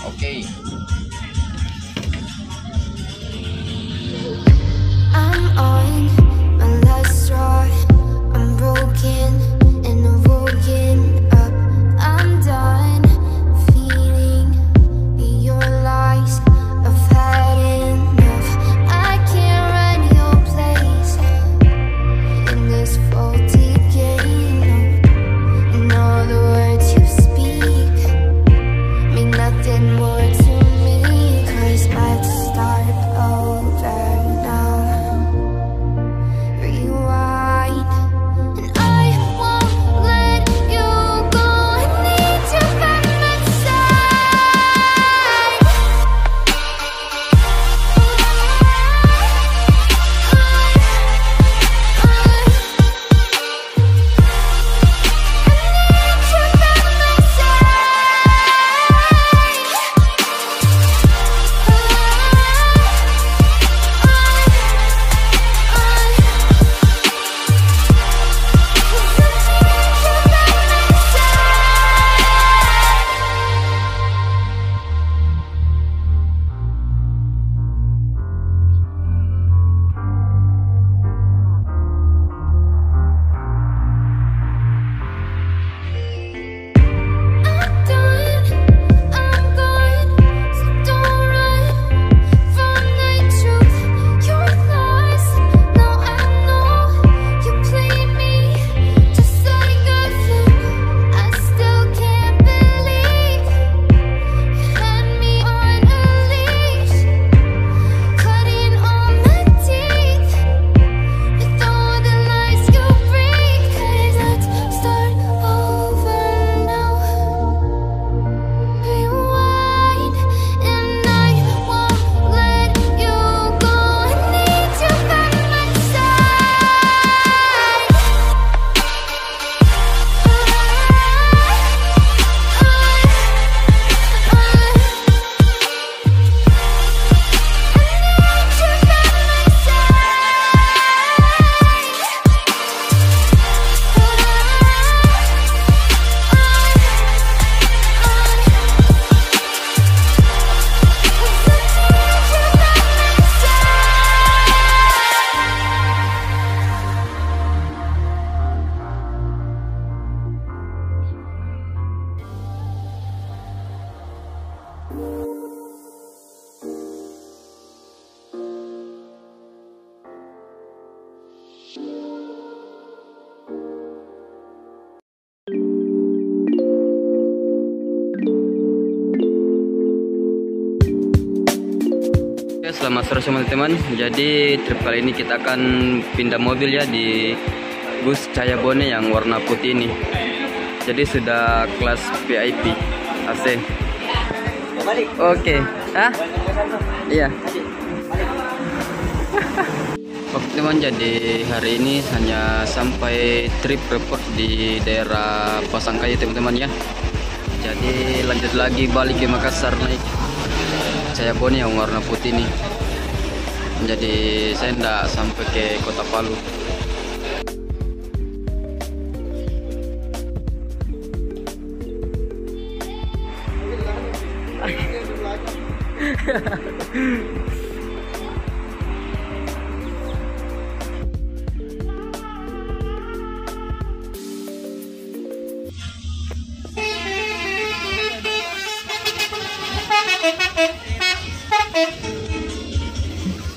Oke. I'm on my last straw. I'm broken and I'm woken up. I'm done feeling your lies. I've had enough. I can't run your place in this faulty game. And all the words you speak mean nothing more to me. 'Cause let's start over now. Rewind, and I won't let you go. I need you by my side. Selamat sore semua teman-teman. Jadi trip kali ini kita akan pindah mobil ya di bus Cahaya Bone yang warna putih ini. Jadi sudah kelas VIP AC. Oke. Hah? Iya. Oke teman, jadi hari ini hanya sampai trip report di daerah Pasangkayu teman-teman ya. Jadi lanjut lagi balik ke Makassar naik Cahaya Bone yang warna putih nih. Jadi saya tidak sampai ke Kota Palu.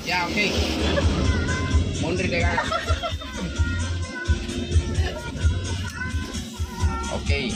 Ya oke. Mundur deh kak. Oke.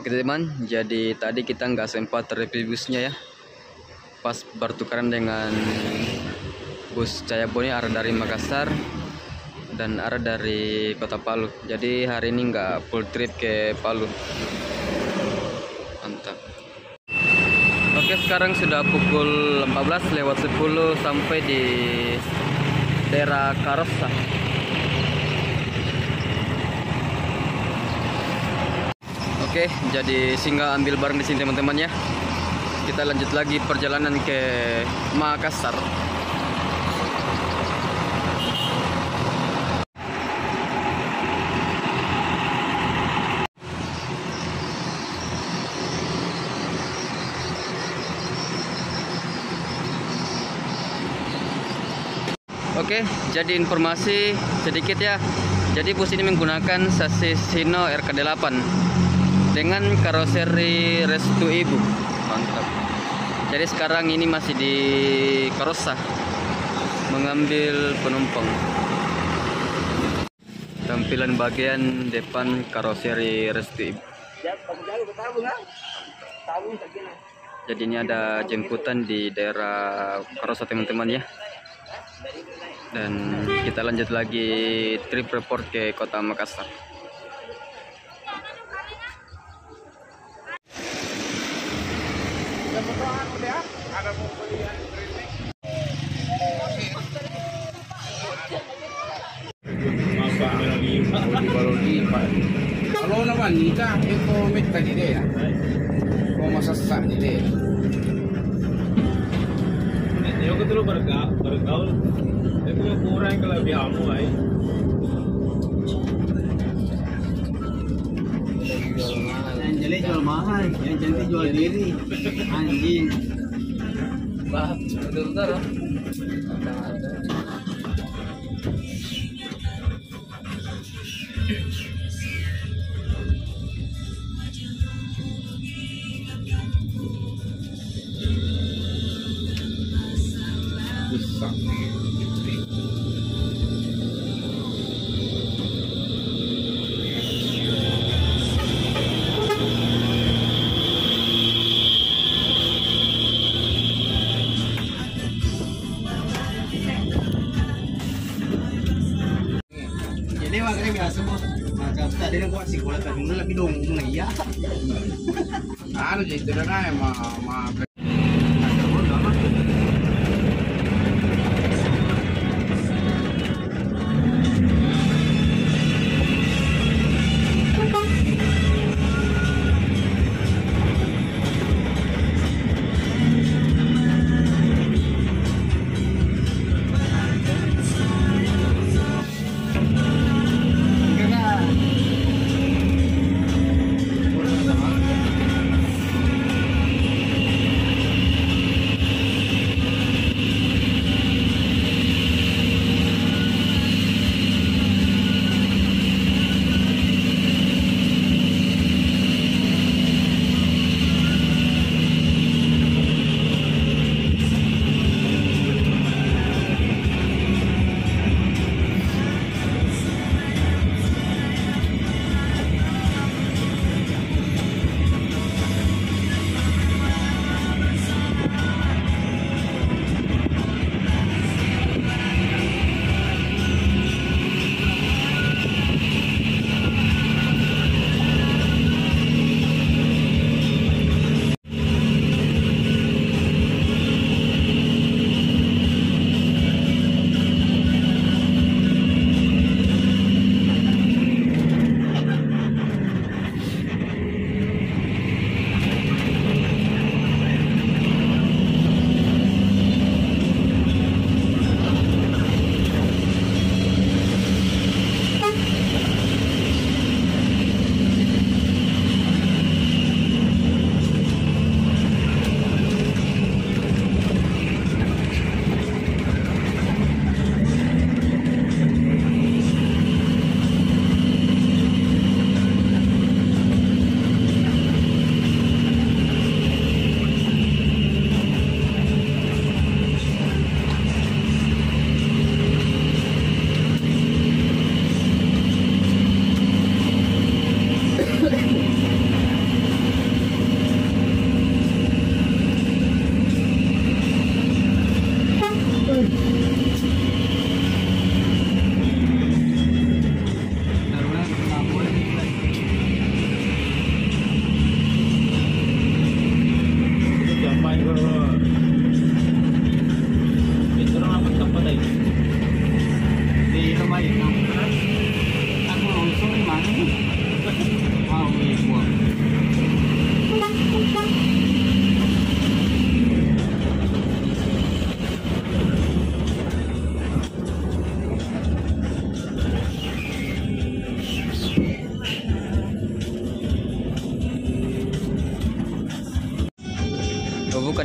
Oke teman, jadi tadi kita nggak sempat review busnya ya. Pas bertukaran dengan bus Cayaboni arah dari Makassar dan arah dari Kota Palu. Jadi hari ini nggak full trip ke Palu. Mantap. Oke, sekarang sudah pukul 14:10 sampai di daerah Karossa. Oke, jadi singgah ambil barang di sini teman-teman ya. Kita lanjut lagi perjalanan ke Makassar. Oke, jadi informasi sedikit ya. Jadi bus ini menggunakan sasis Hino RK8 dengan karoseri Restu Ibu. Mantap. Jadi sekarang ini masih di Karossa mengambil penumpang. Tampilan bagian depan karoseri Restu Ibu. Jadi ini ada jemputan di daerah Karossa teman-teman ya. Dan kita lanjut lagi trip report ke Kota Makassar. Kalau naman nikah itu minta di dia, kau masak di dia. Yo que tú lo bergaul, es como kurang kalau biamu ay. Yang jelek jual mahal, yang cantik jual diri. Anjing. Bah, betul-betul. Jadi makanya biasa bos. Macam tadi kan gua sekolah tadi dulu lebih dong ngomong iya. Anu jadi itu kan mah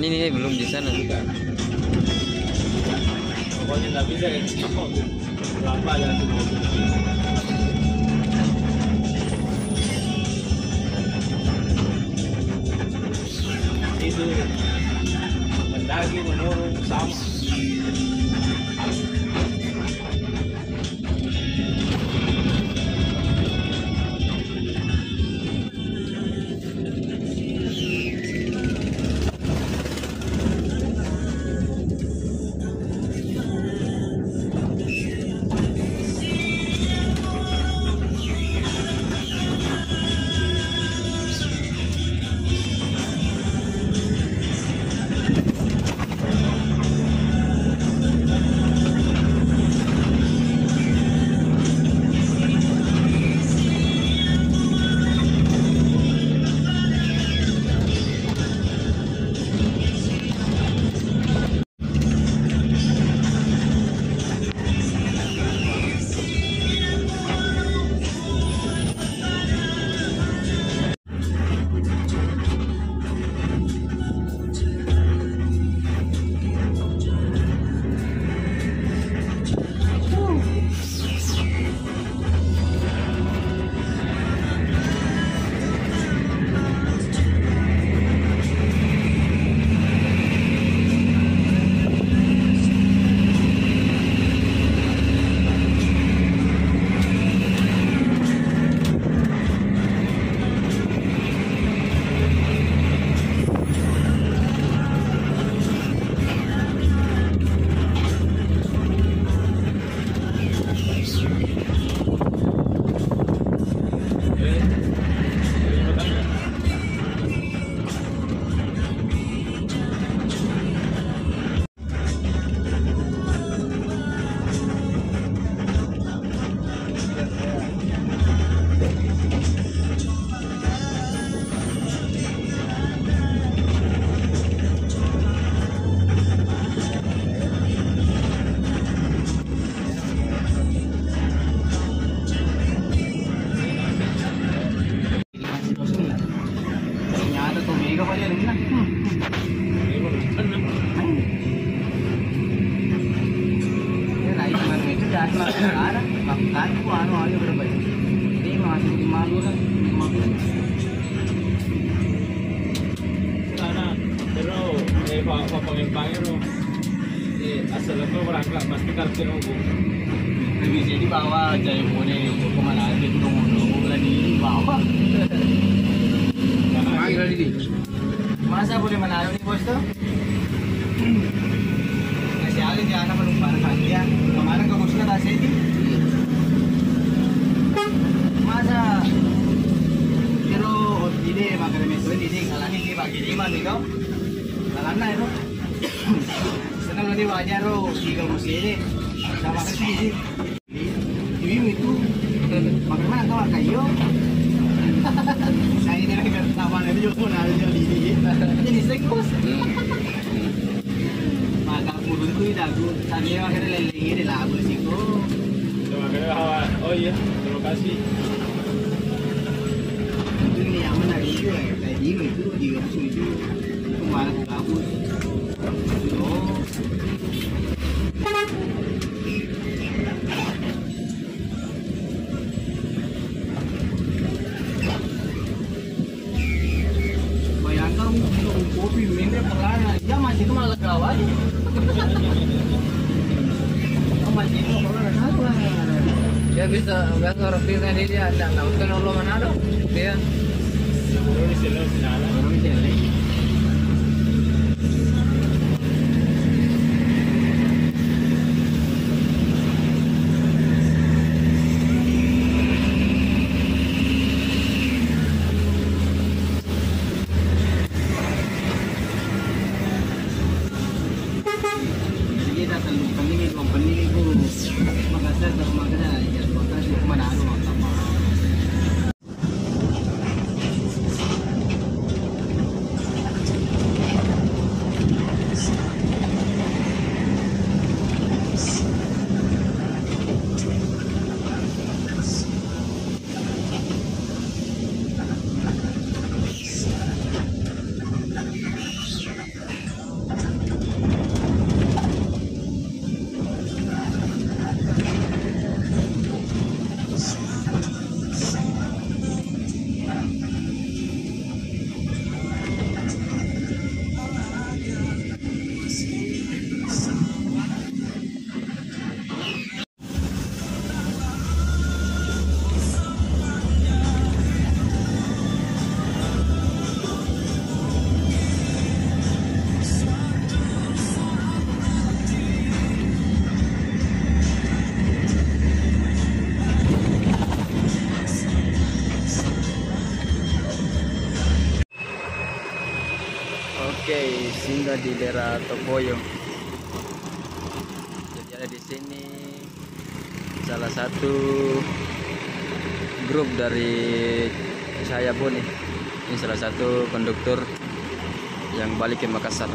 ini belum di sana. Pokoknya nggak bisa ya. Berapa ya tuh mobil? Itu mendaki menurun sama. Ternyata tuh mega pa yan na. Yan ay man medyo dahil makakara, makan ko ano berapa. Ini masih 5 lang. Sana, pero papangin-pangin asal ko berangkat pasti kartin ko. Lebih jadi bawa jaya pune kemana aja tuh nunggu di bawah. Manggil lagi. Masa boleh menaruh nih bos tuh? Ngasih alih di anak penumpang kalian. Kemarin ke bosnya kasih ini. Masa kiro ide makan mesu ide kalah nih bagi lima nih kau. Kalah na itu. Senang nanti wajar lo tiga musim ini. Sama kan sih. Ini itu bagaimana kau kayo? Saya ini lagi bertawa itu juga menaruh di jadi sekus. Maka murun tuh dagu, tadi makanya lelengnya di labu sih kok. Oh iya, terima kasih. Itu yang menarik itu ya, kayak itu juga itu malah kabur. Oh. Bayangkan minum kopi minum pelana, ya masih itu malah kawan. Masih itu pelana apa? Ya bisa orang pilih dia ada nonton lo Manado dia. Baru di sini final. Baru ini. Company ko Makassar sa umaga ya Makassar ko Manado mga juga di daerah Topoyo. Jadi ada di sini salah satu grup dari Cahaya Bone. Ini salah satu konduktor yang balik ke Makassar.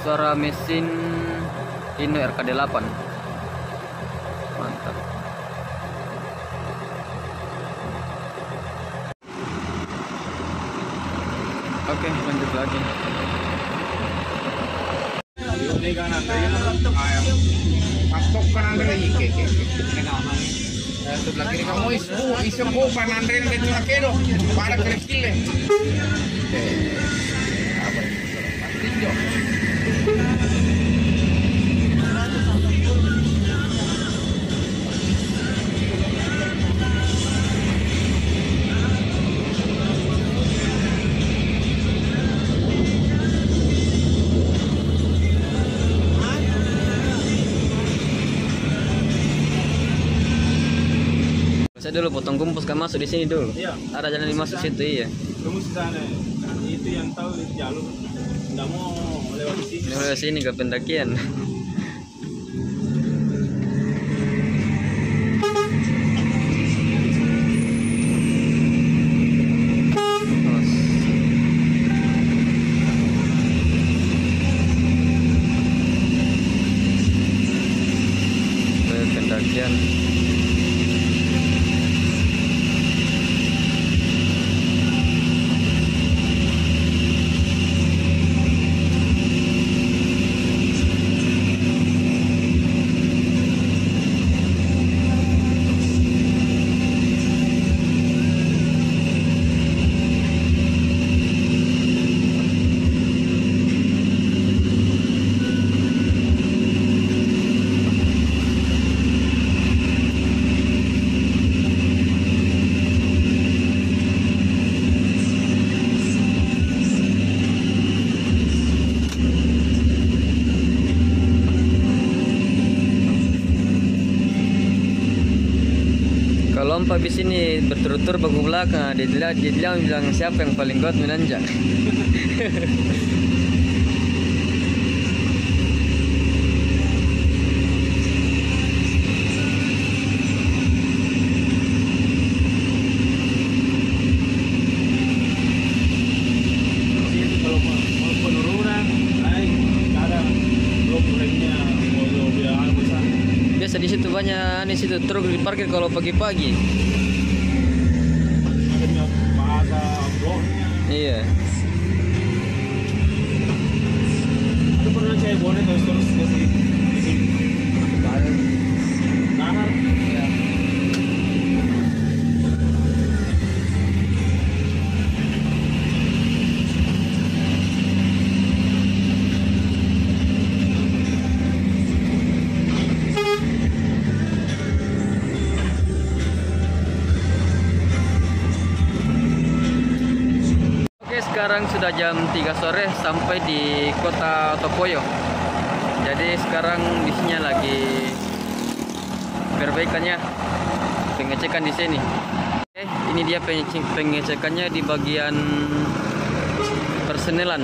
Suara mesin Hino RKD8. Mantap. Oke, lanjut lagi. Ini kan pasok kan Andre ke. Sebelah kiri kamu iso ko pan Andre de Tunaquero para Cresquile. Apa itu? Saya dulu potong kumpus kan masuk di sini dulu. Iya. Ada jalan masuk situ, iya. Kamu sana, itu yang tahu jalur. Nggak mau lewat sini. Lewat sini ke pendakian. Ke pendakian. Lompat di sini berturut-turut bagu belakang. Dia bilang siapa yang paling kuat menanjak. Kalau mau penurunan, naik ada problemnya mau bilang besar. Biasa di situ banyak situ truk diparkir kalau pagi-pagi. Ada bahasa bloknya. Iya. Itu pernah saya bonek terus ke sini. Nahar. Ya. Sekarang sudah jam 3 sore sampai di kota Topoyo. Jadi sekarang di sini lagi perbaikannya, pengecekan di sini. Ini dia pengecekannya di bagian persenelan.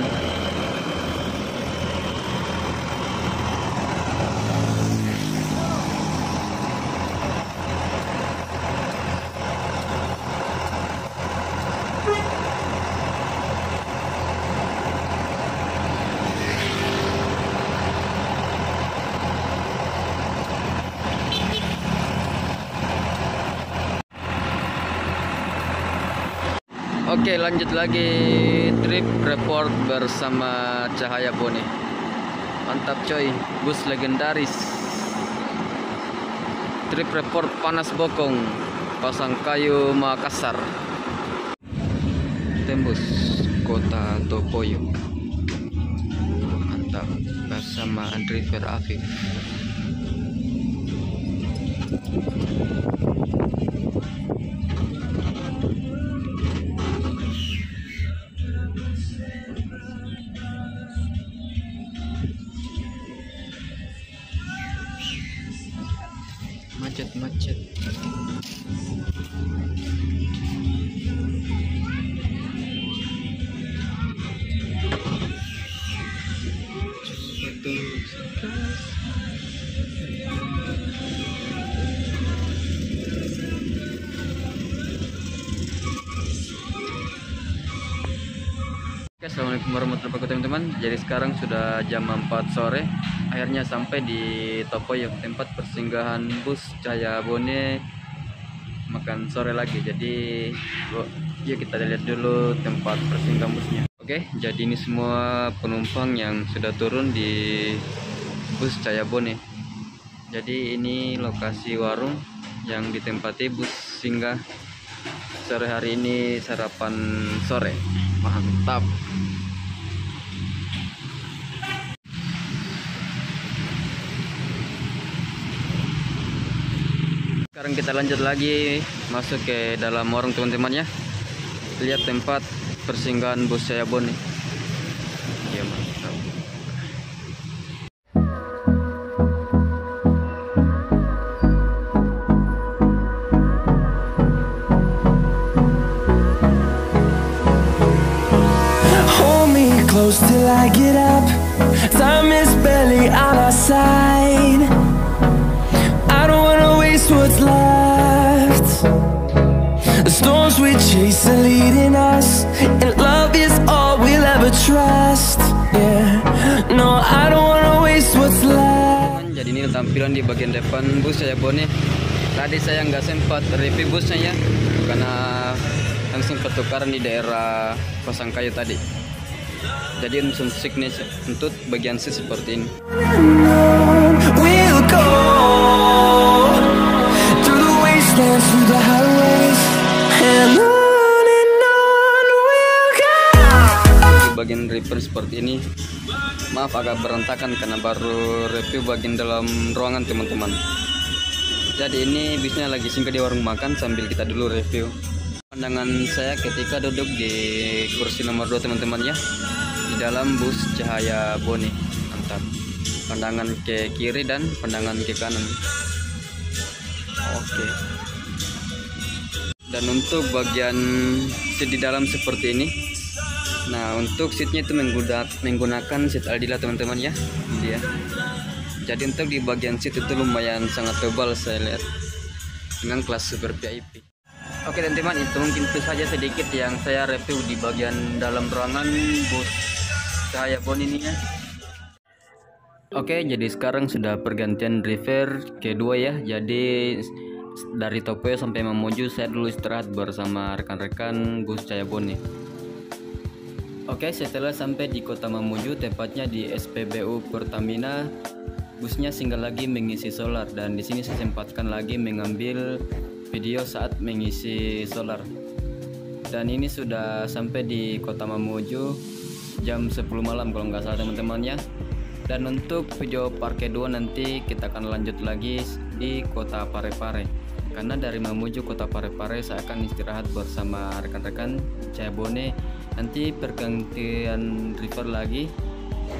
Oke, lanjut lagi trip report bersama Cahaya Bone. Mantap coy, bus legendaris. Trip report Panas Bokong, Pasangkayu, Makassar. Tembus kota Topoyo. Mantap, bersama Andri Afif. Macet. Oke, assalamualaikum warahmatullahi wabarakatuh teman-teman. Jadi sekarang sudah jam 4 sore. Akhirnya sampai di Topoyok, tempat persinggahan bus Cahaya Bone makan sore lagi. Jadi yuk kita lihat dulu tempat persinggahan busnya. Oke, jadi ini semua penumpang yang sudah turun di bus Cahaya Bone. Jadi ini lokasi warung yang ditempati bus singgah sore hari ini, sarapan sore. Mantap. Sekarang kita lanjut lagi masuk ke dalam warung teman-teman ya. Lihat tempat persinggahan bus Cahaya Bone. Ya, mantap. Close till I get up. Time is barely on our side. I don't wanna waste what's left. The storms we chase are leading us, and love is all we'll ever trust. Yeah, no, I don't wanna waste what's left. Jadi ini tampilan di bagian depan bus Cahaya Bone. Tadi saya nggak sempat review busnya ya, karena langsung pertukaran di daerah Pasangkayu tadi. Jadi untuk bagian seat seperti ini. We'll go through the wastelands, through the highways, and on we'll go. Di bagian repair seperti ini. Maaf agak berantakan karena baru review bagian dalam ruangan teman-teman. Jadi ini bisnya lagi singgah di warung makan sambil kita dulu review. Pandangan saya ketika duduk di kursi nomor 2 teman-teman ya, di dalam bus Cahaya Bone. Mantap. Pandangan ke kiri dan pandangan ke kanan. Oke. Dan untuk bagian seat di dalam seperti ini. Nah, untuk seatnya itu menggunakan seat Aldila teman-teman ya. Dia. Jadi untuk di bagian seat itu lumayan sangat tebal saya lihat, dengan kelas super VIP. Oke teman-teman, itu mungkin itu saja sedikit yang saya review di bagian dalam ruangan bus Cahaya Bone ini ya. Oke, jadi sekarang sudah pergantian driver kedua ya. Jadi dari Topoyok sampai Mamuju saya dulu istirahat bersama rekan-rekan bus Cahaya Bone. Oke, setelah sampai di kota Mamuju, tepatnya di SPBU Pertamina, busnya singgah lagi mengisi solar, dan di sini saya sempatkan lagi mengambil video saat mengisi solar. Dan ini sudah sampai di kota Mamuju jam 10 malam kalau nggak salah teman-teman ya. Dan untuk video part kedua nanti kita akan lanjut lagi di kota Parepare, karena dari Mamuju kota Parepare saya akan istirahat bersama rekan-rekan Cahaya Bone. Nanti pergantian driver lagi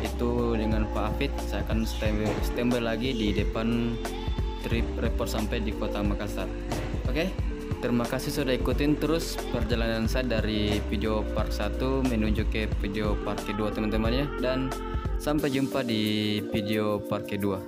itu dengan Pak Afid. Saya akan standby lagi di depan trip report sampai di kota Makassar. Oke, terima kasih sudah ikutin terus perjalanan saya dari video part 1 menuju ke video part kedua teman-teman ya. Dan sampai jumpa di video part kedua.